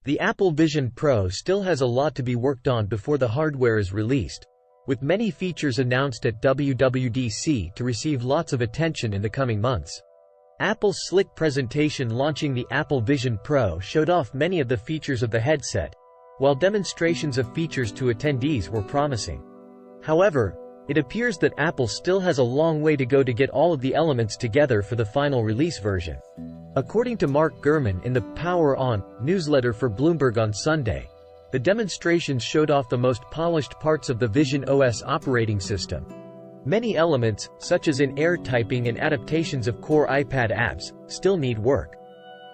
The Apple Vision Pro still has a lot to be worked on before the hardware is released, with many features announced at WWDC to receive lots of attention in the coming months. Apple's slick presentation launching the Apple Vision Pro showed off many of the features of the headset, while demonstrations of features to attendees were promising. However, it appears that Apple still has a long way to go to get all of the elements together for the final release version. According to Mark Gurman in the Power On newsletter for Bloomberg on Sunday, the demonstrations showed off the most polished parts of the Vision OS operating system. Many elements, such as in-air typing and adaptations of core iPad apps, still need work.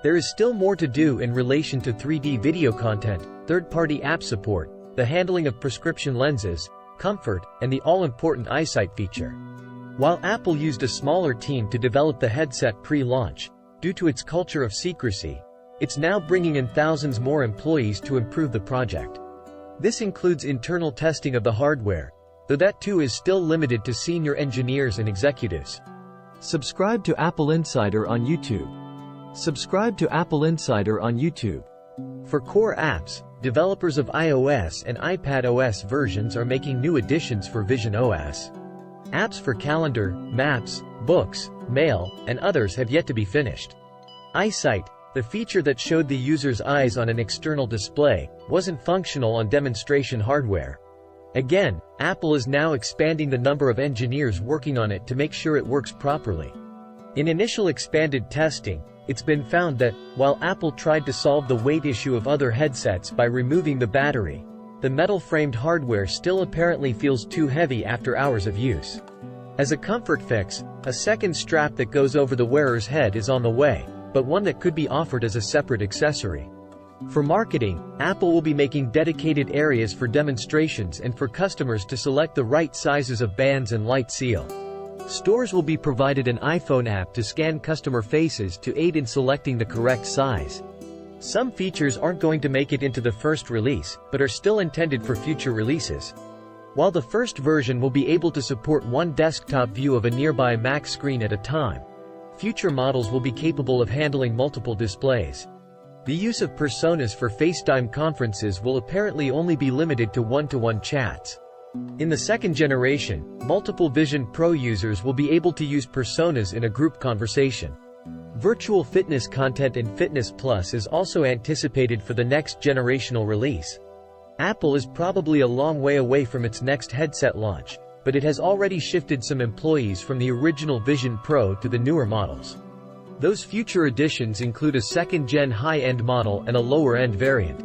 There is still more to do in relation to 3D video content, third-party app support, the handling of prescription lenses, comfort, and the all-important eyesight feature. While Apple used a smaller team to develop the headset pre-launch, due to its culture of secrecy, it's now bringing in thousands more employees to improve the project. This includes internal testing of the hardware, though that too is still limited to senior engineers and executives. Subscribe to Apple Insider on YouTube. Subscribe to Apple Insider on YouTube. For core apps, developers of iOS and iPadOS versions are making new additions for Vision OS. Apps for calendar, maps, books, mail, and others have yet to be finished. Eyesight, the feature that showed the user's eyes on an external display, wasn't functional on demonstration hardware. Again, Apple is now expanding the number of engineers working on it to make sure it works properly. In initial expanded testing, it's been found that, while Apple tried to solve the weight issue of other headsets by removing the battery, the metal-framed hardware still apparently feels too heavy after hours of use. As a comfort fix, a second strap that goes over the wearer's head is on the way, but one that could be offered as a separate accessory. For marketing, Apple will be making dedicated areas for demonstrations and for customers to select the right sizes of bands and light seal. Stores will be provided an iPhone app to scan customer faces to aid in selecting the correct size. Some features aren't going to make it into the first release, but are still intended for future releases. While the first version will be able to support one desktop view of a nearby Mac screen at a time, future models will be capable of handling multiple displays. The use of personas for FaceTime conferences will apparently only be limited to one-to-one chats. In the second generation, multiple Vision Pro users will be able to use personas in a group conversation. Virtual fitness content in Fitness Plus is also anticipated for the next generational release. Apple is probably a long way away from its next headset launch, but it has already shifted some employees from the original Vision Pro to the newer models. Those future additions include a second-gen high-end model and a lower-end variant.